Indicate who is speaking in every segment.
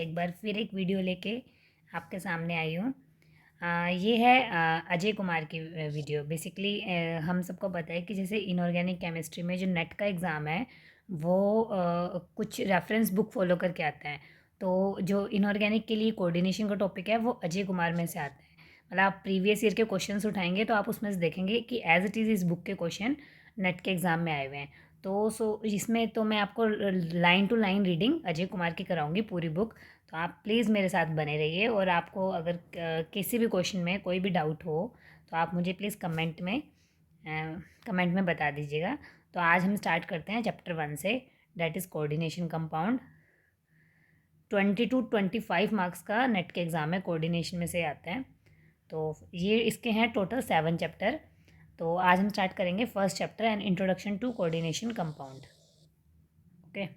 Speaker 1: एक बार फिर एक वीडियो लेके आपके सामने आई हूँ। ये है अजय कुमार की वीडियो। बेसिकली हम सबको पता है कि जैसे इनऑर्गेनिक केमिस्ट्री में जो नेट का एग्ज़ाम है वो कुछ रेफरेंस बुक फॉलो करके आता है। तो जो इनऑर्गेनिक के लिए कोऑर्डिनेशन का टॉपिक है वो अजय कुमार में से आता है। मतलब आप प्रीवियस ईयर के क्वेश्चंस उठाएंगे तो आप उसमें से देखेंगे कि एज इट इज़ इस बुक के क्वेश्चन नेट के एग्ज़ाम में आए हुए हैं। तो इसमें तो मैं आपको line to line reading Ajay Kumar की कराऊंगी पूरी बुक। तो आप प्लीज़ मेरे साथ बने रहिए, और आपको अगर किसी भी क्वेश्चन में कोई भी डाउट हो तो आप मुझे प्लीज़ कमेंट में बता दीजिएगा। तो आज हम स्टार्ट करते हैं चैप्टर 1 से, that is coordination compound. 20 to 25 marks का नेट के एग्ज़ाम में कोऑर्डिनेशन में से आता है। तो ये इसके हैं टोटल 7 चैप्टर। तो आज हम स्टार्ट करेंगे first chapter and introduction to coordination compound. Okay,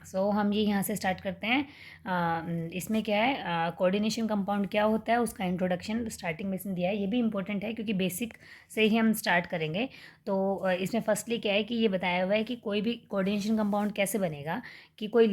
Speaker 1: so हम ये यहाँ से स्टार्ट करते हैं। इसमें क्या है, कोऑर्डिनेशन कंपाउंड क्या होता है उसका इंट्रोडक्शन स्टार्टिंग में इसमें दिया है। ये भी इंपॉर्टेंट है क्योंकि बेसिक से ही हम स्टार्ट करेंगे। तो इसमें फर्स्टली क्या है कि ये बताया हुआ है कि कोई भी कोऑर्डिनेशन कंपाउंड कैसे बनेगा, कि कोई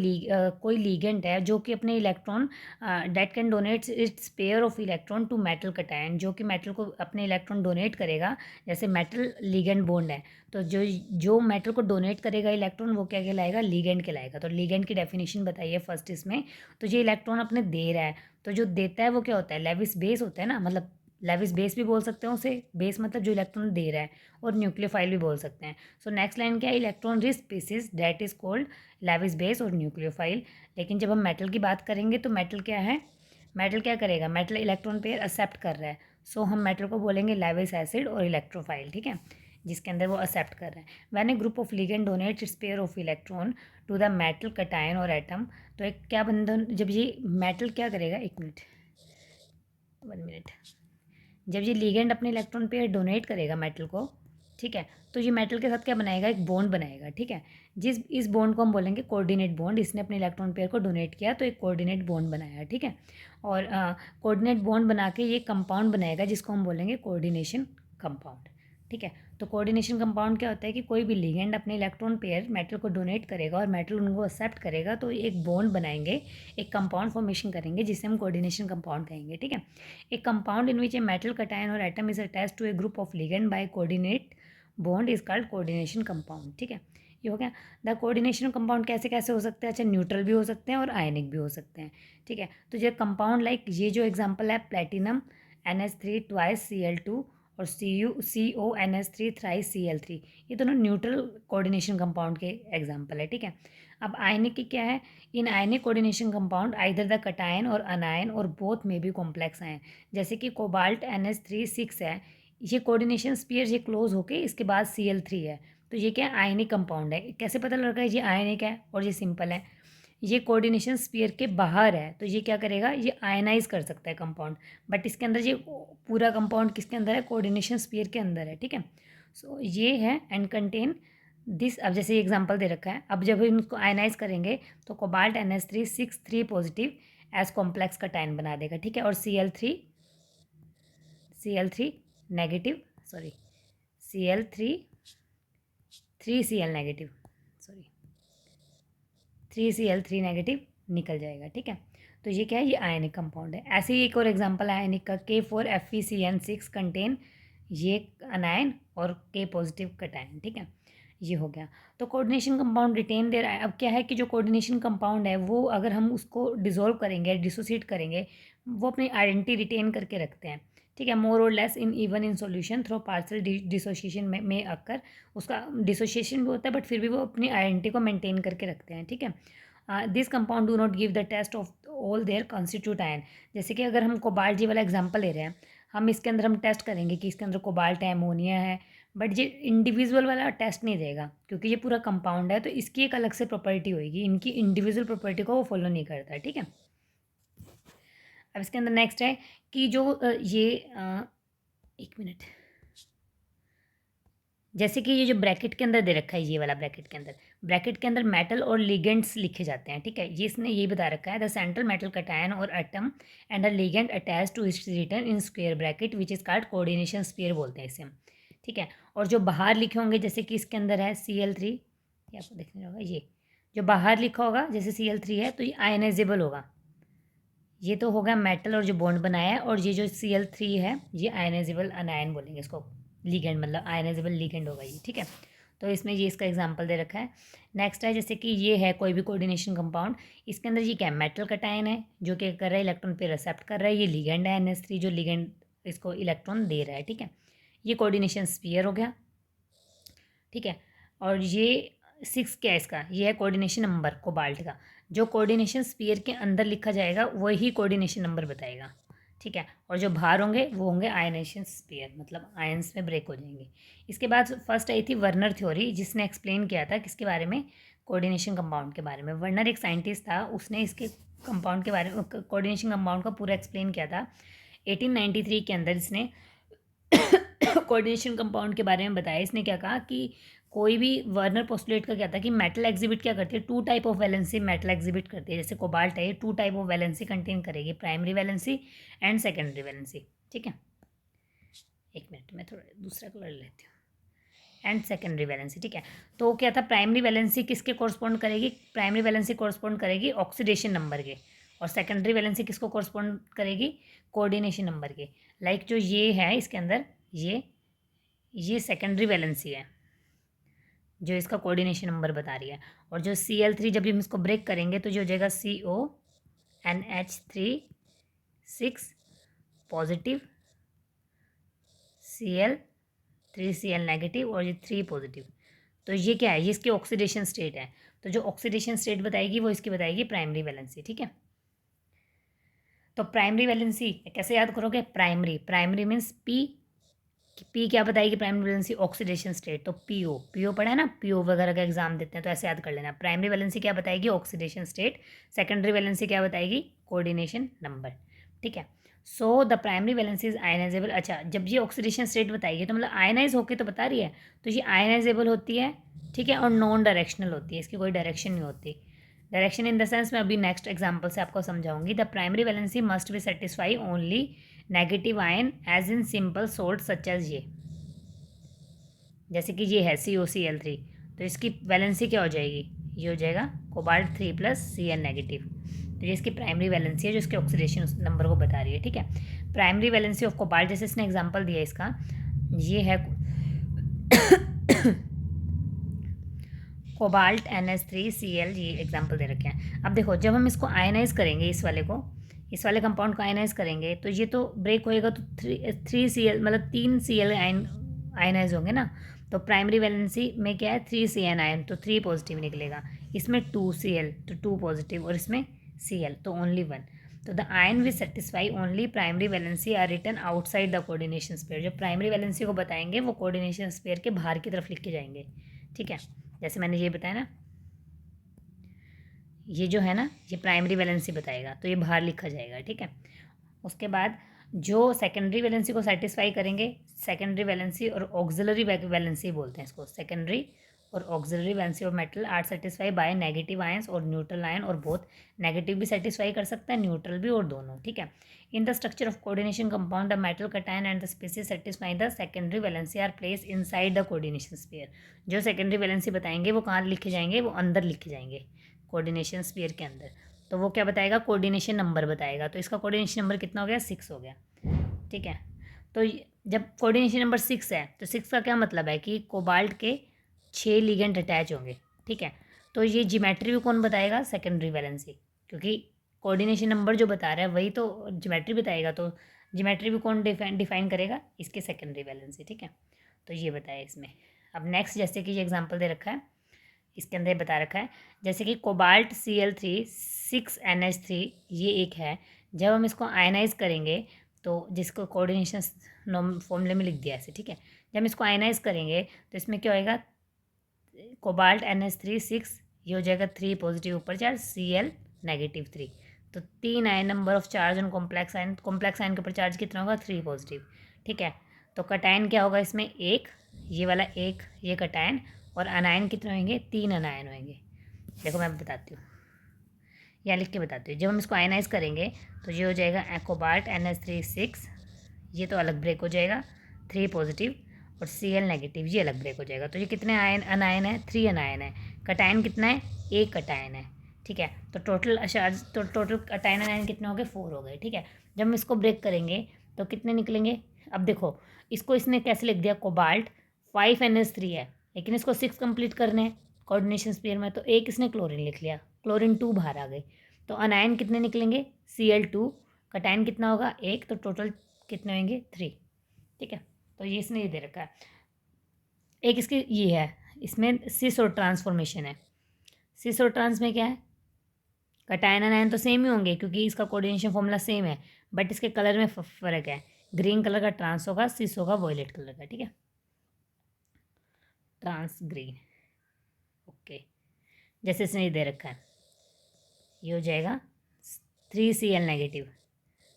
Speaker 1: लीगेंट है जो कि अपने electron that can donate its pair of electron to metal cation, जो कि मेटल को अपने इलेक्ट्रॉन डोनेट करेगा। जैसे मेटल लीगेंट बॉन्ड है, तो जो जो मेटल को डोनेट करेगा इलेक्ट्रॉन वो क्या कहलाएगा, लीगेंड कहलाएगा। तो लीगेंड की डेफिनेशन बताइए फर्स्ट इसमें। तो ये इलेक्ट्रॉन अपने दे रहा है, तो जो देता है वो क्या होता है, लेविस बेस होता है ना। मतलब लेविस बेस भी बोल सकते हैं उसे, बेस मतलब जो इलेक्ट्रॉन दे रहा है, और न्यूक्लियोफाइल भी बोल सकते हैं। सो नेक्स्ट लाइन क्या है, electron rich species that is called Lewis base और न्यूक्लियोफाइल। लेकिन जब हम मेटल की बात करेंगे तो मेटल क्या है, मेटल क्या करेगा, मेटल इलेक्ट्रॉन पेयर एक्सेप्ट कर रहा है। सो हम मेटल को बोलेंगे लेविस एसिड और इलेक्ट्रोफाइल, ठीक है, जिसके अंदर वो एक्सेप्ट कर रहे हैं। When a group of ligand donate its pair of electron to the metal cation और एटम, तो एक क्या बंधन, जब ये मेटल क्या करेगा, एक मिनट, 1 मिनट, जब ये लिगेंड अपने इलेक्ट्रॉन पेयर डोनेट करेगा मेटल को, ठीक है, तो ये मेटल के साथ क्या बनाएगा, एक बॉन्ड बनाएगा, ठीक है। इस बॉन्ड को हम बोलेंगे कोऑर्डिनेट बॉन्ड। इसने अपने इलेक्ट्रॉन पेयर को डोनेट किया तो एक कोऑर्डिनेट बॉन्ड बनाया, ठीक है। और कोऑर्डिनेट बॉन्ड बना के ये कंपाउंड बनाएगा जिसको हम बोलेंगे कोऑर्डिनेशन कंपाउंड, ठीक है। तो कोऑर्डिनेशन कंपाउंड क्या होता है कि कोई भी लिगेंड अपने इलेक्ट्रॉन पेयर मेटल को डोनेट करेगा और मेटल उनको एक्सेप्ट करेगा, तो एक बॉन्ड बनाएंगे, एक कंपाउंड फॉर्मेशन करेंगे जिसे हम कोऑर्डिनेशन कंपाउंड कहेंगे, ठीक है। A compound in which a metal cation or atom is attached to a group of ligand by coordinate bond is called coordination compound, ठीक है। ये हो गया। द कोऑर्डिनेशन कंपाउंड कैसे कैसे हो सकते हैं, अच्छा न्यूट्रल भी हो सकते हैं और आयनिक भी हो सकते हैं, ठीक है। तो ये कंपाउंड लाइक ये जो एग्जांपल है, प्लेटिनम NH3 ट्वाइस Cl2 और CuCO NH3 थ्राइस Cl3, ये दोनों न्यूट्रल कोऑर्डिनेशन कंपाउंड के एग्जांपल है, ठीक है। अब आयनिक की क्या है, इन ionic coordination compound either the cation और अनायन और बोथ में भी कॉम्प्लेक्स आयन, जैसे कि कोबाल्ट NH3 6 है, ये कोऑर्डिनेशन स्पीयर ये क्लोज होके इसके बाद Cl3 है, तो ये क्या है, आयनिक कंपाउंड है। कैसे पता लग रहा है ये आयनिक है और ये सिंपल है, ये कोऑर्डिनेशन स्पीयर के बाहर है, तो ये क्या करेगा, ये आयनाइज कर सकता है कंपाउंड, बट इसके अंदर ये पूरा कंपाउंड किसके अंदर है, कोऑर्डिनेशन स्पीयर के अंदर है, ठीक है। सो ये है एंड कंटेन दिस। अब जैसे एग्जांपल दे रखा है, अब जब इनको आयनाइज करेंगे तो cobalt NH3 6 3 positive as complex का टाइन बना देगा, ठीक है। और Cl3 negative, sorry Cl3 negative, sorry 3Cl3 negative निकल जाएगा, ठीक है। तो ये क्या है, ये आयनिक कंपाउंड है। ऐसे ही एक और एग्जांपल है आयनिक का, K4FeCN6 कंटेन ये अनायन और K पॉजिटिव कटायन, ठीक है। ये हो गया। तो कोऑर्डिनेशन कंपाउंड रिटेन देयर। अब क्या है कि जो कोऑर्डिनेशन कंपाउंड है वो अगर हम उसको डिसॉल्व करेंगे, डिसोसिएट करेंगे, वो अपनी आइडेंटिटी रिटेन करके रखते हैं, ठीक है। More or less in even in solution through partial dissociation में अक्कर, उसका डिसोसिएशन भी होता है बट फिर भी वो अपनी आइडेंटिटी को मेंटेन करके रखते हैं, ठीक है। This compound do not give the test of all their constitute ion. जैसे कि अगर हम कोबाल्ट जी वाला एग्जांपल ले रहे हैं, हम इसके अंदर हम टेस्ट करेंगे कि इसके अंदर कोबाल्ट है, अमोनिया है, बट ये इंडिविजुअल वाला टेस्ट नहीं देगा क्योंकि ये पूरा कंपाउंड है, तो इसकी एक अलग से प्रॉपर्टी होगी, इनकी इंडिविजुअल प्रॉपर्टी को वो फॉलो नहीं करता है, ठीक है। अब इसके अंदर नेक्स्ट है कि जो एक मिनट, जैसे कि ये जो ब्रैकेट के अंदर दे रखा है, ये वाला ब्रैकेट के अंदर मेटल और लिगेंड्स लिखे जाते हैं, ठीक है। ये इसने ये बता रखा है, द सेंट्रल मेटल कटायन और atom and a ligand attach to its written in square bracket which is called coordination sphere बोलते हैं इसे हम, ठीक है। और जो बाहर लिखे होंगे, जैसे कि इसके अंदर है Cl3, ये आपको देखने होगा, ये जो बाहर लिखा होगा जैसे Cl3 है तो ये आयनाइजेबल होगा, ये तो होगा मेटल और जो बॉन्ड बनाया है, और ये जो Cl3 है ये आयनाइजेबल अनायन बोलेंगे इसको, लिगेंड मतलब आयनाइजेबल लिगेंड होगा ये, ठीक है। तो इसमें ये इसका एग्जांपल दे रखा है। नेक्स्ट है जैसे कि ये है कोई भी कोऑर्डिनेशन कंपाउंड, इसके अंदर ये क्या मेटल कटायन है जो कि कर रहा है इलेक्ट्रॉन पे रिसेप्ट कर रहा है, ये लिगेंड है NH3 जो लिगेंड इसको इलेक्ट्रॉन दे रहा है, ठीक है। ये कोऑर्डिनेशन स्फीयर हो गया, ठीक है। और ये 6 क्या है इसका, ये है कोऑर्डिनेशन नंबर कोबाल्ट का, जो कोऑर्डिनेशन स्फीयर के अंदर लिखा जाएगा वही कोऑर्डिनेशन नंबर बताएगा, ठीक है। और जो बाहर होंगे वो होंगे आयनेशन स्फीयर, मतलब आयंस में ब्रेक हो जाएंगे। इसके बाद फर्स्ट आई थी वर्नर थ्योरी, जिसने एक्सप्लेन किया था किसके बारे में, कोऑर्डिनेशन कंपाउंड के बारे में। वर्नर एक साइंटिस्ट था, उसने इसके कंपाउंड के बारे में, कोऑर्डिनेशन कंपाउंड का पूरा एक्सप्लेन किया था 1893 के अंदर। इसने कोऑर्डिनेशन कंपाउंड के बारे में बताया। इसने क्या कहा कि कोई भी वर्नर पोस्टुलेट का क्या था कि मेटल एग्जिबिट क्या करती है, 2 type of valency metal exhibit करती है। जैसे कोबाल्ट है, 2 टाइप ऑफ वैलेंसी कंटेन करेगी, primary valency and secondary valency, ठीक है। एक मिनट में थोड़ा दूसरा कलर लेती हूँ, एंड सेकेंडरी वैलेंसी, ठीक है। तो क्या था, प्राइमरी वैलेंसी किसके कोरस्पॉन्ड करेगी, प्राइमरी वैलेंसी कोरस्पॉन्ड करेगी ऑक्सीडेशन नंबर के, और सेकेंडरी वैलेंसी किसको कोरस्पॉन्ड करेगी, कोऑर्डिनेशन नंबर के। लाइक जो ये है इसके अंदर, ये सेकेंडरी वैलेंसी है जो इसका कोऑर्डिनेशन नंबर बता रही है। और जो Cl3 जब हम इसको ब्रेक करेंगे तो जो हो जाएगा CONH3 6 पॉजिटिव, Cl3Cl नेगेटिव, और ये 3 पॉजिटिव। तो ये क्या है, ये इसकी ऑक्सीडेशन स्टेट है। तो जो ऑक्सीडेशन स्टेट बताएगी वो इसकी बताएगी प्राइमरी वैलेंसी, ठीक है। तो प्राइमरी वैलेंसी कैसे याद करोगे, प्राइमरी मीन्स पी क्या बताएगी प्राइमरी वैलेंसी, ऑक्सीडेशन स्टेट। तो पीओ पढ़ा है ना, पीओ वगैरह का एग्जाम देते हैं तो ऐसे याद कर लेना। प्राइमरी वैलेंसी क्या बताएगी, ऑक्सीडेशन स्टेट। सेकेंडरी वैलेंसी क्या बताएगी, कोऑर्डिनेशन नंबर, ठीक है। So the primary valency is ionisable. अच्छा, जब ये ऑक्सीडेशन स्टेट बताएगी तो मतलब आयनाइज होके तो बता रही है, तो ये आयनाइजेबल होती है, ठीक है, और नॉन डायरेक्शनल होती है, इसकी कोई डायरेक्शन नहीं होती। डायरेक्शन इन द सेंस मैं अभी नेक्स्ट एग्जाम्पल से आपको समझाऊंगी। The primary valency must be satisfy only negative ion as in simple salt such as ये, जैसे कि ये है COCl3, तो इसकी वैलेंसी क्या हो जाएगी, ये हो जाएगा कोबाल्ट 3 + Cl नेगेटिव। तो ये इसकी प्राइमरी वैलेंसी है जो इसके ऑक्सीडेशन नंबर को बता रही है, ठीक है। प्राइमरी वैलेंसी ऑफ कोबाल्ट, जैसे इसने एग्जांपल दिया इसका, ये है कोबाल्ट NH3Cl, ये एग्जांपल दे रखे हैं। अब देखो जब हम इसको आयनाइज करेंगे, इस वाले कंपाउंड को आयनाइज करेंगे तो ये तो ब्रेक होएगा, तो 3 Cl मतलब 3 Cl आयनाइज होंगे ना। तो प्राइमरी वैलेंसी में क्या है, 3 CN आयन, तो 3 पॉजिटिव निकलेगा। इसमें 2 Cl तो 2 पॉजिटिव, और इसमें Cl तो ओनली 1। तो the ion will satisfy only primary valency are written outside the coordination sphere. जो प्राइमरी वैलेंसी को बताएंगे वो कोऑर्डिनेशन स्पेयर के बाहर की तरफ लिख के जाएंगे, ठीक है। जैसे मैंने ये बताया ना, ये जो है ना, ये प्राइमरी वैलेंसी बताएगा तो ये बाहर लिखा जाएगा, ठीक है। उसके बाद जो सेकेंडरी वैलेंसी को सेटिस्फाई करेंगे, सेकेंडरी वैलेंसी और ऑक्सिलरी वैलेंसी बोलते हैं इसको, सेकेंडरी और auxiliary valency of metal are satisfy by negative ions और न्यूट्रल आयन, और बोथ नेगेटिव भी सेटिस्फाई कर सकता है, न्यूट्रल भी, और दोनों, ठीक है। In the structure of coordination compound the metal cation and the species satisfy the secondary valency are place inside the coordination sphere. जो सेकेंडरी वैलेंसी बताएंगे वो कहाँ लिखे जाएंगे, वो अंदर लिखे जाएंगे कोऑर्डिनेशन स्फीयर के अंदर। तो वो क्या बताएगा, कोऑर्डिनेशन नंबर बताएगा। तो इसका कोऑर्डिनेशन नंबर कितना हो गया, 6 हो गया, ठीक है। तो जब कोऑर्डिनेशन नंबर 6 है तो 6 का क्या मतलब है कि कोबाल्ट के 6 लिगेंड अटैच होंगे, ठीक है। तो ये ज्योमेट्री भी कौन बताएगा, सेकेंडरी वैलेंसी, क्योंकि कोऑर्डिनेशन नंबर जो बता रहा है वही तो ज्योमेट्री बताएगा। तो ज्योमेट्री भी कौन डिफाइन करेगा, इसके सेकेंडरी वैलेंसी, ठीक है। तो ये बताया इसमें। अब नेक्स्ट जैसे कि ये एग्जाम्पल दे रखा है, इसके अंदर बता रखा है, जैसे कि कोबाल्ट Cl3 6NH3, ये एक है। जब हम इसको आयनाइज करेंगे तो जिसको कोऑर्डिनेशन फॉर्मूले में लिख दिया ऐसे, ठीक है। जब हम इसको आयनाइज करेंगे तो इसमें क्या होएगा, कोबाल्ट NH3 6, ये हो जाएगा 3 पॉजिटिव ऊपर चार्ज, Cl नेगेटिव 3। तो 3 ion, number of charge on complex ion के ऊपर चार्ज कितना होगा, 3 पॉजिटिव, ठीक है। तो कटायन क्या होगा इसमें, एक, ये वाला एक, ये कटायन, और अनायन कितने होंगे, 3 अनायन होंगे। देखो मैं बताती हूँ, यहाँ लिख के बताती हूँ। जब हम इसको आयनाइज करेंगे तो ये हो जाएगा कोबाल्ट NH3 6, ये तो अलग ब्रेक हो जाएगा, 3 पॉजिटिव, और Cl नेगेटिव ये अलग ब्रेक हो जाएगा। तो ये कितने आयन अनायन है, 3 अनायन है। कटायन कितना है, एक कटायन है, ठीक है। तो टोटल चार्ज तो टोटल कैटायन आयन कितने हो गए, 4 हो गए। ठीक है। जब हम इसको ब्रेक करेंगे तो कितने निकलेंगे। अब देखो इसको इसने कैसे लिख दिया, कोबाल्ट 5NH3 है, लेकिन इसको 6 कंप्लीट करने हैं कोऑर्डिनेशन स्पेयर में, तो एक इसने क्लोरीन लिख लिया, क्लोरीन 2 बाहर आ गई। तो अनायन कितने निकलेंगे, Cl2, कैटायन कितना होगा 1, तो टोटल कितने होंगे 3। ठीक है। तो ये इसने ये दे रखा है। एक इसकी ये है, इसमें सिस और ट्रांसफॉर्मेशन है। सिस और ट्रांस में क्या है, कैटायन आयन तो सेम ही होंगे क्योंकि इसका कोऑर्डिनेशन फॉर्मूला सेम है, बट इसके कलर में फ़र्क है। ग्रीन कलर का ट्रांस होगा, सिस होगा वॉयलेट कलर का। ठीक है, ट्रांस ग्रीन। ओके, जैसे इसने ये दे रखा है, ये हो जाएगा 3Cl नेगेटिव,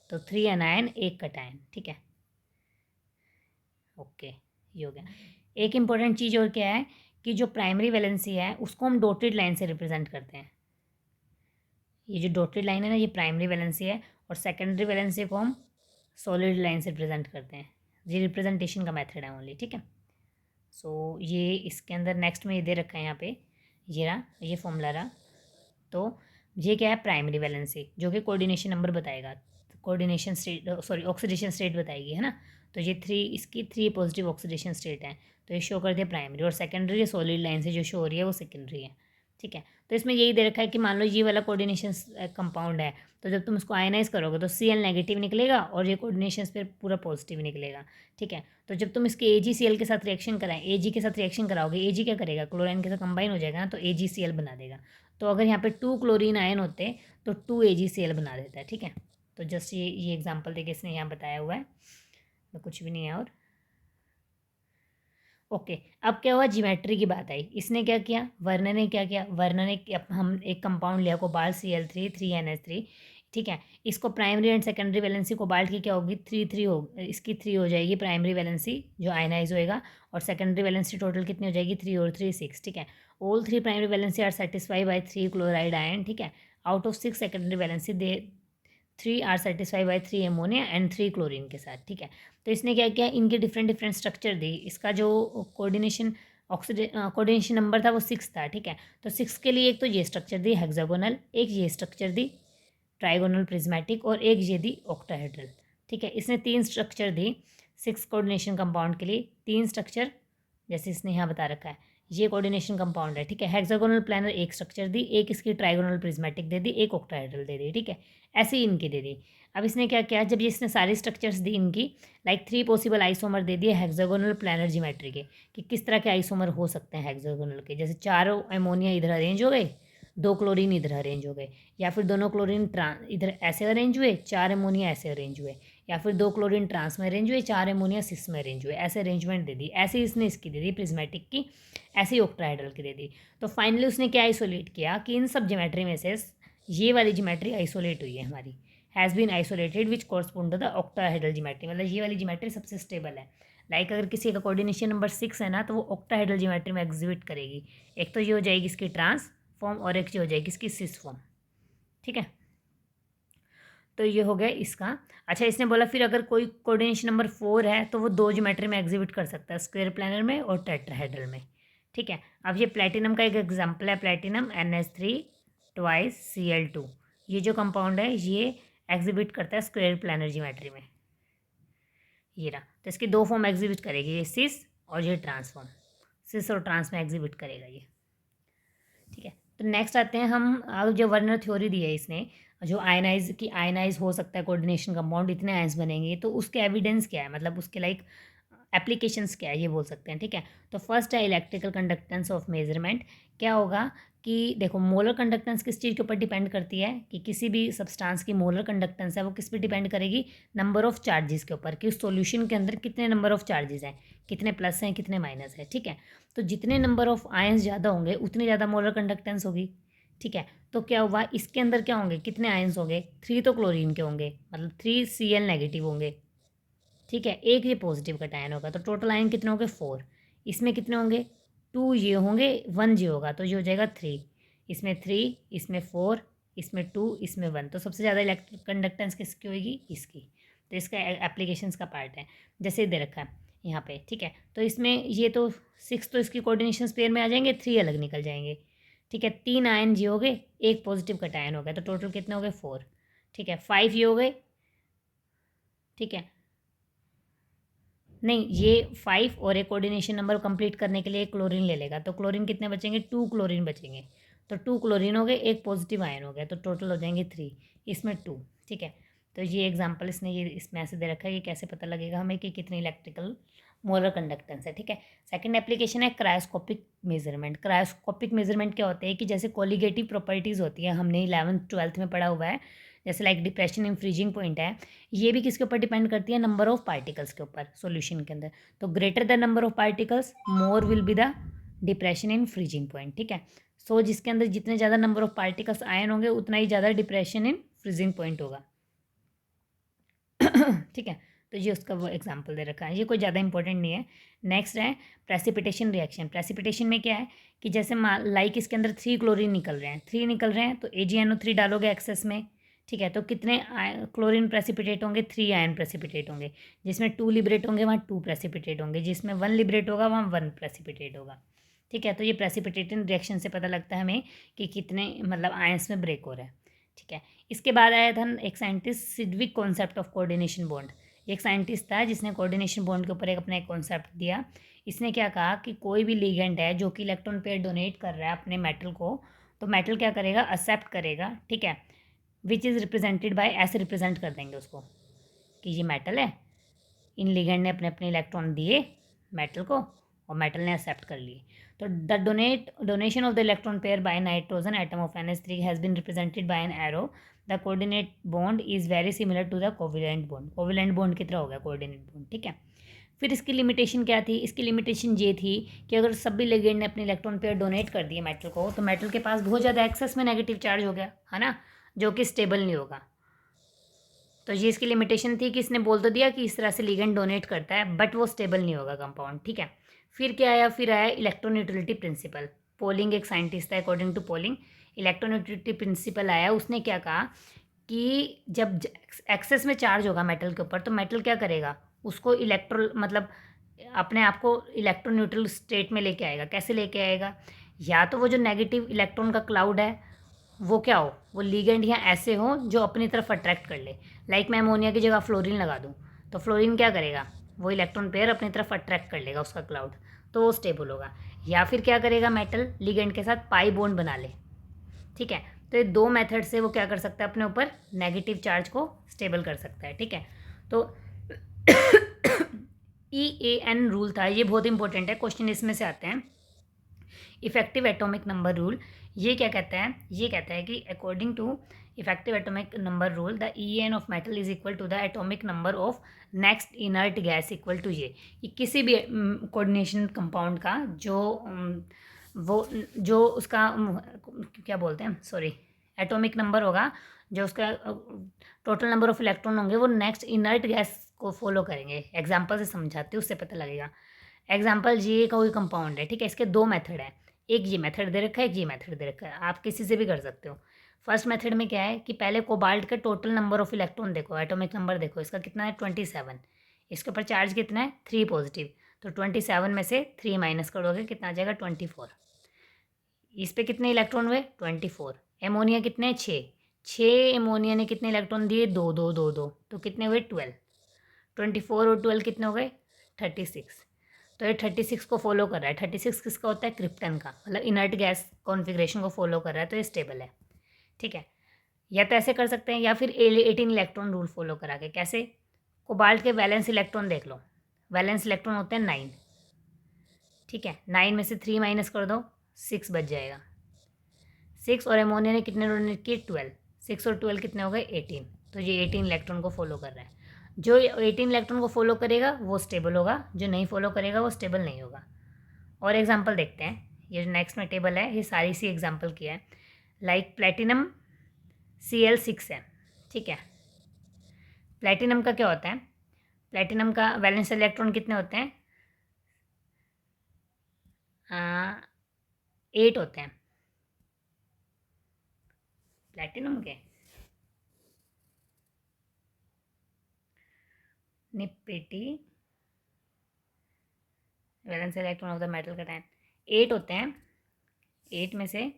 Speaker 1: तो 3 अनायन 1 कैटायन। ठीक है, ओके, ये हो गया। एक इम्पॉर्टेंट चीज़ और क्या है कि जो प्राइमरी वैलेंसी है उसको हम डॉटेड लाइन से रिप्रेजेंट करते हैं। ये जो डॉटेड लाइन है ना, ये प्राइमरी वैलेंसी है, और सेकेंडरी वैलेंसी को हम सॉलिड लाइन से रिप्रेजेंट करते हैं। ये रिप्रेजेंटेशन का मेथड है ओनली। ठीक है। सो ये इसके अंदर नेक्स्ट में ये दे रखा है यहाँ पे, ये रहा, ये फॉर्मूला रहा। तो ये क्या है, प्राइमरी वैलेंसी, जो कि कोऑर्डिनेशन नंबर बताएगा, coordination state sorry oxidation state बताएगी, है ना। तो ये 3, इसकी 3 पॉजिटिव ऑक्सीडेशन स्टेट हैं, तो ये शो कर दिया प्राइमरी, और सेकेंडरी सॉलिड लाइन से जो शो हो रही है वो सेकेंडरी है। ठीक है। तो इसमें यही दे रखा है कि मान लो ये वाला कोऑर्डिनेशन कंपाउंड है, तो जब तुम इसको आयनाइज करोगे तो Cl नेगेटिव निकलेगा और ये कोऑर्डिनेशन फिर पूरा पॉजिटिव निकलेगा। ठीक है। तो जब तुम इसके AgCl के साथ रिएक्शन कराएं, Ag के साथ रिएक्शन कराओगे, Ag क्या करेगा, क्लोराइन के साथ कंबाइन हो जाएगा ना, तो AgCl बना देगा। तो अगर यहाँ पे 2 क्लोरीन आयन होते तो 2 AgCl बना देता है। ठीक है। तो जस्ट ये एग्जाम्पल देके इसने यहाँ बताया हुआ है, तो कुछ भी नहीं है। और ओके, अब क्या हुआ, ज्योमेट्री की बात आई। इसने क्या किया, वर्नर ने क्या किया, वर्नर ने हम एक कंपाउंड लिया कोबाल्ट Cl3 3NH3। ठीक है। इसको primary and secondary valency cobalt की क्या होगी, 3 हो, इसकी 3 हो जाएगी प्राइमरी वैलेंसी जो आयनाइज होएगा, और सेकेंडरी वैलेंसी टोटल कितनी हो जाएगी, 3 और 3 6। ठीक है। All 3 primary valency are satisfy by 3 chloride ion. ठीक है। Out of 6 secondary valency they 3 are satisfy by 3 ammonia and 3 chlorine के साथ। ठीक है। तो इसने क्या किया, इनके डिफरेंट डिफरेंट स्ट्रक्चर दी। इसका जो कोऑर्डिनेशन कोऑर्डिनेशन नंबर था वो 6 था। ठीक है। तो 6 के लिए एक तो ये स्ट्रक्चर दी हेक्सागोनल, एक ये स्ट्रक्चर दी ट्राइगोनल प्रिज्मेटिक, और एक ये दी ऑक्टाहेड्रल। ठीक है। इसने 3 स्ट्रक्चर दी 6 कोऑर्डिनेशन कंपाउंड के लिए, 3 स्ट्रक्चर जैसे इसने यहाँ बता रखा है, ये कोऑर्डिनेशन कंपाउंड है। ठीक है। हेक्सागोनल प्लानर एक स्ट्रक्चर दी, एक इसकी ट्राइगोनल प्रिज्मेटिक दे दी, एक ऑक्टाहेड्रल दे दी। ठीक है। ऐसे ही इनकी दे दी। अब इसने क्या किया, जब ये इसने सारी स्ट्रक्चर्स दी इनकी, लाइक 3 पॉसिबल आइसोमर दे दिए हेक्सागोनल प्लानर ज्योमेट्री के, कि किस तरह के आइसोमर हो सकते हैं हेक्सागोनल के। जैसे 4 अमोनिया इधर अरेंज हो गए, 2 क्लोरीन इधर अरेंज हो गए, या फिर दोनों क्लोरीन इधर ऐसे अरेंज हुए, 4 अमोनिया ऐसे अरेंज हुए, या फिर 2 क्लोरीन ट्रांस में अरेंज हुए, 4 अमोनिया सिस में अरेंज हुए। ऐसे अरेंजमेंट दे दी। ऐसे ही इसने इसकी दे दी प्रिज्मेटिक की, ऐसे ही ऑक्टाहेड्रल की दे दी। तो फाइनली उसने क्या आइसोलेट किया कि इन सब ज्योमेट्री में से ये वाली ज्योमेट्री आइसोलेट हुई है हमारी, has been isolated which correspond to the octahedral geometry, मतलब ये वाली ज्योमेट्री सबसे स्टेबल है। लाइक अगर किसी का कोऑर्डिनेशन नंबर 6 है ना, तो वो ऑक्टाहेड्रल ज्योमेट्री में एग्जिबिट करेगी। एक तो ये हो जाएगी इसकी ट्रांस फॉर्म, और एक ये हो जाएगी इसकी सिस फॉर्म। ठीक है। तो ये हो गया इसका। अच्छा, इसने बोला फिर अगर कोई कोऑर्डिनेशन नंबर 4 है तो वो 2 ज्योमेट्री में एग्जिबिट कर सकता है, स्क्वायर प्लानर में और टेट्राहेड्रल में। ठीक है। अब ये प्लेटिनम का एक एग्जाम्पल है, प्लेटिनम NH3 ट्वाइस Cl2। ये जो कंपाउंड है ये एग्जिबिट करता है स्क्वायर प्लानर ज्योमेट्री में। ये रहा, तो इसकी 2 फॉर्म एग्जिबिट करेगी, ये सिस और ये ट्रांसफॉर्म, सिस और ट्रांस में एग्जिबिट करेगा ये। ठीक है। तो नेक्स्ट आते हैं हम, अब जो वर्नर थ्योरी दी है इसने, जो आयनाइज हो सकता है कोऑर्डिनेशन कंपाउंड, इतने आयंस बनेंगे, तो उसके एविडेंस क्या है, मतलब उसके लाइक एप्लीकेशंस क्या है, ये बोल सकते हैं। ठीक है। तो फर्स्ट है इलेक्ट्रिकल कंडक्टेंस ऑफ मेजरमेंट। क्या होगा कि देखो, मोलर कंडक्टेंस किस चीज़ के ऊपर डिपेंड करती है, कि किसी भी सब्सटेंस की मोलर कंडक्टेंस है वो किस पे डिपेंड करेगी, नंबर ऑफ चार्जेस के ऊपर, कि उस सॉल्यूशन के अंदर कितने नंबर ऑफ चार्जेस हैं, कितने प्लस हैं कितने माइनस है। ठीक है। तो जितने नंबर ऑफ आयंस ज़्यादा होंगे उतनी ज़्यादा मोलर कंडक्टेंस होगी। ठीक है। तो क्या हुआ, इसके अंदर क्या होंगे, कितने आयंस होंगे, 3 तो क्लोरीन के होंगे, मतलब 3 Cl नेगेटिव होंगे। ठीक है। एक ये पॉजिटिव का आयन होगा, तो टोटल आयन कितने होंगे 4। इसमें कितने होंगे, 2 ये होंगे, 1 ये होगा, तो ये हो जाएगा 3। इसमें 3, इसमें 4, इसमें 2, इसमें 1। तो सबसे ज़्यादा इलेक्ट्रिक कंडक्टेंस किसकी होगी, इसकी। तो इसका एप्लीकेशंस का पार्ट है, जैसे दे रखा है यहाँ पे। ठीक है। तो इसमें ये तो 6 तो इसकी कोऑर्डिनेशन पेयर में आ जाएंगे, 3 अलग निकल जाएंगे। ठीक है, 3 आयन जी हो गए, एक पॉजिटिव कटायन हो गया, तो टोटल कितने हो गए 4। ठीक है, 5 ये हो गए। ठीक है, नहीं ये 5 और एक कोऑर्डिनेशन नंबर कंप्लीट करने के लिए एक क्लोरीन ले लेगा, तो क्लोरीन कितने बचेंगे, 2 क्लोरीन बचेंगे। तो 2 क्लोरीन हो गए, एक पॉजिटिव आयन हो गया, तो टोटल हो जाएंगे 3, इसमें 2। ठीक है, तो ये एग्जांपल इसने ये इसमें ऐसे दे रखा है कि कैसे पता लगेगा हमें कि कितनी इलेक्ट्रिकल मोलर कंडक्टेंस है। ठीक है, सेकंड एप्लीकेशन है क्रायोस्कोपिक मेजरमेंट। क्रायोस्कोपिक मेजरमेंट क्या होते हैं कि जैसे कोलिगेटिव प्रॉपर्टीज़ होती है, हमने 11th-12th में पढ़ा हुआ है, जैसे like depression in freezing point है, ये भी किसके ऊपर डिपेंड करती है, नंबर ऑफ पार्टिकल्स के ऊपर सॉल्यूशन के अंदर। तो greater the number of particles more will be the depression in freezing point. ठीक है, सो जिसके अंदर जितने ज़्यादा नंबर ऑफ पार्टिकल्स आयन होंगे उतना ही ज़्यादा डिप्रेशन इन फ्रीजिंग पॉइंट होगा। ठीक है, तो ये उसका वो एग्जाम्पल दे रखा है, ये कोई ज़्यादा इंपॉर्टेंट नहीं है। नेक्स्ट है प्रेसिपिटेशन रिएक्शन। प्रेसिपिटेशन में क्या है कि जैसे लाइक इसके अंदर 3 क्लोरीन निकल रहे हैं, 3 निकल रहे हैं, तो AgNO3 डालोगे एक्सेस में। ठीक है, तो कितने क्लोरीन प्रेसिपिटेट होंगे, 3 आयन प्रेसिपिटेट होंगे। जिसमें 2 लिबरेट होंगे वहाँ 2 प्रेसिपिटेट होंगे, जिसमें 1 लिबरेट होगा वहाँ 1 प्रेसिपिटेट होगा। ठीक है, तो ये प्रेसिपिटेशन रिएक्शन से पता लगता है हमें कि कितने मतलब आयंस में ब्रेक हो रहा है। ठीक है, इसके बाद आया था एक scientist Sidgwick concept of coordination bond. एक साइंटिस्ट था जिसने कोऑर्डिनेशन बॉन्ड के ऊपर एक अपना एक कॉन्सेप्ट दिया। इसने क्या कहा कि कोई भी लिगेंड है जो कि इलेक्ट्रॉन पेयर डोनेट कर रहा है अपने मेटल को, तो मेटल क्या करेगा, एक्सेप्ट करेगा। ठीक है, विच इज़ रिप्रेजेंटेड बाय, ऐसे रिप्रेजेंट कर देंगे उसको कि ये मेटल है, इन लिगेंड ने अपने अपने इलेक्ट्रॉन दिए मेटल को और मेटल ने एक्सेप्ट कर लिए। तो the donation of the electron pair by nitrogen atom of NH3 has been represented by an arrow. The coordinate bond is very similar to the covalent bond. Covalent bond की तरह हो गया coordinate bond. ठीक है, फिर इसकी limitation क्या थी, इसकी लिमिटेशन ये थी कि अगर सभी लिगेंड ने अपने इलेक्ट्रॉन पेयर डोनेट कर दिए मेटल को, तो मेटल के पास बहुत ज़्यादा एक्सेस में नेगेटिव चार्ज हो गया है ना, जो कि स्टेबल नहीं होगा। तो ये इसकी लिमिटेशन थी कि इसने बोल तो दिया कि इस तरह से लिगेंड डोनेट करता है, बट वो स्टेबल नहीं होगा कंपाउंड। ठीक है, फिर क्या आया, फिर आया इलेक्ट्रोन्यूट्रलिटी प्रिंसिपल। पोलिंग एक साइंटिस्ट था, अकॉर्डिंग टू पोलिंग इलेक्ट्रोन्यूट्रलिटी प्रिंसिपल आया। उसने क्या कहा कि जब एक्सेस में चार्ज होगा मेटल के ऊपर, तो मेटल क्या करेगा, उसको इलेक्ट्रो मतलब अपने आप को इलेक्ट्रोन्यूट्रल स्टेट में लेके आएगा। कैसे लेके आएगा, या तो वो जो नेगेटिव इलेक्ट्रॉन का क्लाउड है वो क्या हो, वो लीगेंड या ऐसे हो जो अपनी तरफ अट्रैक्ट कर ले। लाइक मैं अमोनिया की जगह फ्लोरीन लगा दूँ, तो फ्लोरीन क्या करेगा, वो इलेक्ट्रॉन पेयर अपनी तरफ अट्रैक्ट कर लेगा उसका क्लाउड, तो वो स्टेबल होगा। या फिर क्या करेगा, मेटल लीगेंड के साथ पाई बॉन्ड बना ले। ठीक है, तो ये 2 मेथड से वो क्या कर सकता है, अपने ऊपर नेगेटिव चार्ज को स्टेबल कर सकता है। ठीक है, तो EAN रूल था, ये बहुत इंपॉर्टेंट है, क्वेश्चन इसमें से आते हैं। इफेक्टिव एटॉमिक नंबर रूल, ये क्या कहता है, ये कहता है कि according to effective atomic number rule the EAN of metal is equal to the atomic number of next inert gas equal to ये किसी भी कोऑर्डिनेशन कंपाउंड का जो वो जो उसका क्या बोलते हैं, सॉरी, एटॉमिक नंबर होगा, जो उसका टोटल नंबर ऑफ इलेक्ट्रॉन होंगे वो नेक्स्ट इनर्ट गैस को फॉलो करेंगे। एग्जाम्पल से समझाते हैं, उससे पता लगेगा। एग्जाम्पल ये कोई कंपाउंड है, ठीक है, इसके 2 मेथड है, एक ये मेथड दे रखा है, एक ये मेथड दे रखा है, आप किसी से भी कर सकते हो। फर्स्ट मेथड में क्या है कि पहले कोबाल्ट का टोटल नंबर ऑफ इलेक्ट्रॉन देखो, एटॉमिक नंबर देखो, इसका कितना है 27, इसके ऊपर चार्ज कितना है 3 पॉजिटिव, तो 27 में से 3 माइनस करोगे कितना आ जाएगा 24। इस पे कितने इलेक्ट्रॉन हुए 24। एमोनिया कितने 6 एमोनिया ने कितने इलेक्ट्रॉन दिए 2 2 2 2, तो कितने हुए 12। 24 और 12 कितने हो गए 36। तो ये 36 को फॉलो कर रहा है। 36 किसका होता है, क्रिप्टन का, मतलब इनर्ट गैस कॉन्फ़िगरेशन को फॉलो कर रहा है, तो ये स्टेबल है। ठीक है, या तो ऐसे कर सकते हैं, या फिर 18 इलेक्ट्रॉन रूल फॉलो करा के। कैसे, कोबाल्ट के वैलेंस इलेक्ट्रॉन देख लो, वैलेंस इलेक्ट्रॉन होते हैं 9। ठीक है, 9 में से 3 माइनस कर दो, 6 बच जाएगा। 6 और एमोनिया ने कितने डोनेट किए 12, 6 और 12 कितने हो गए 18, तो ये 18 इलेक्ट्रॉन को फॉलो कर रहा है। जो 18 इलेक्ट्रॉन को फॉलो करेगा वो स्टेबल होगा, जो नहीं फॉलो करेगा वो स्टेबल नहीं होगा। और एग्जांपल देखते हैं, ये नेक्स्ट में टेबल है, ये सारी सी एग्जांपल किया है। लाइक प्लेटिनम Cl6 है। ठीक है, प्लेटिनम का क्या होता है, प्लेटिनम का वैलेंस इलेक्ट्रॉन कितने होते हैं 8 होते हैं प्लेटिनम के। निपिटी valence electron of the metal का 8 होते हैं। 8 में से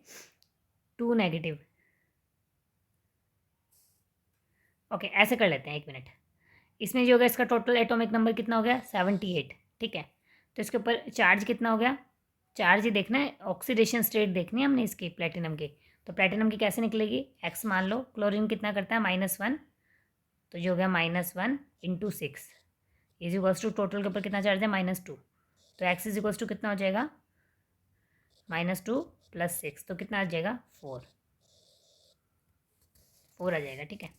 Speaker 1: 2 नेगेटिव। ओके, ऐसे कर लेते हैं, 1 मिनट। इसमें जो होगा इसका टोटल एटॉमिक नंबर कितना हो गया, 78। ठीक है, तो इसके ऊपर चार्ज कितना हो गया, चार्ज ही देखना है, ऑक्सीडेशन स्टेट देखनी है हमने इसकी प्लेटिनम की। तो प्लेटिनम की कैसे निकलेगी, एक्स मान लो। क्लोरीन कितना करता है, -1, तो जो हो गया -1 × 6 इज इक्वल्स टू, टोटल के ऊपर कितना चार्ज है, -2, तो एक्स इज इक्वल्स टू कितना हो जाएगा, -2 + 6, तो कितना आ जाएगा, 4 आ जाएगा। ठीक है,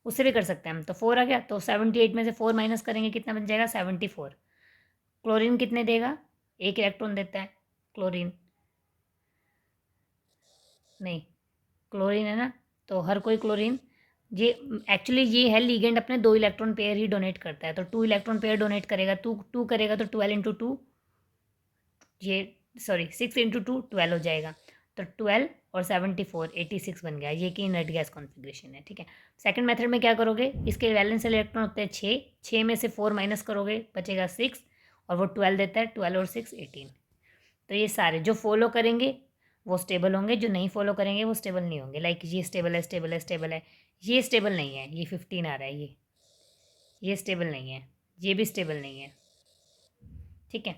Speaker 1: उससे भी कर सकते हैं हम, तो 4 आ गया, तो 78 में से 4 माइनस करेंगे, कितना बन जाएगा, 74। क्लोरीन कितने देगा, 1 इलेक्ट्रॉन देता है क्लोरीन, नहीं क्लोरीन है ना, तो हर कोई क्लोरीन, ये एक्चुअली ये है लीगेंड, अपने 2 इलेक्ट्रॉन पेयर ही डोनेट करता है, तो 2 इलेक्ट्रॉन पेयर डोनेट करेगा, टू करेगा, तो 12 × 2, ये सॉरी 6 × 2 12 हो जाएगा, तो 12 और 74 86 बन गया, ये कि इनर्ट गैस कॉन्फ़िगरेशन है। ठीक है, सेकंड मेथड में क्या करोगे, इसके वैलेंस इलेक्ट्रॉन होते हैं 6 में से 4 माइनस करोगे, बचेगा 6, और वो 12 देता है, 12 और 6 18। तो ये सारे जो फॉलो करेंगे वो स्टेबल होंगे, जो नहीं फॉलो करेंगे वो स्टेबल नहीं होंगे। लाइक ये स्टेबल है, स्टेबल है, स्टेबल है, ये स्टेबल नहीं है, ये 15 आ रहा है, ये स्टेबल नहीं है, ये भी स्टेबल नहीं है। ठीक है,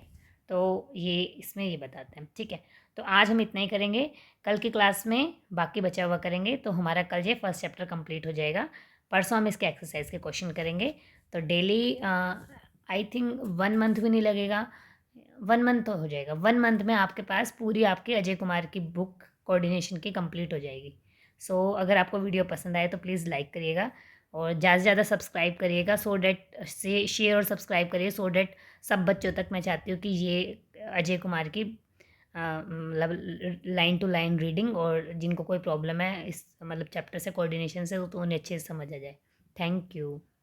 Speaker 1: तो ये इसमें ये बताते हैं। ठीक है, तो आज हम इतना ही करेंगे, कल की क्लास में बाकी बचा हुआ करेंगे, तो हमारा कल ये फर्स्ट चैप्टर कंप्लीट हो जाएगा। परसों हम इसके एक्सरसाइज के क्वेश्चन करेंगे, तो डेली आई थिंक 1 मंथ भी नहीं लगेगा, 1 मंथ तो हो जाएगा, 1 मंथ में आपके पास पूरी आपकी अजय कुमार की बुक कोऑर्डिनेशन की कंप्लीट हो जाएगी। सो अगर आपको वीडियो पसंद आए तो प्लीज़ लाइक करिएगा, और ज़्यादा से ज़्यादा सब्सक्राइब करिएगा, सो डैट से शेयर और सब्सक्राइब करिए, सो डैट सब बच्चों तक मैं चाहती हूँ कि ये अजय कुमार की मतलब लाइन टू लाइन रीडिंग, और जिनको कोई प्रॉब्लम है इस मतलब चैप्टर से कोऑर्डिनेशन से, तो उन्हें अच्छे से समझ आ जाए। Thank you.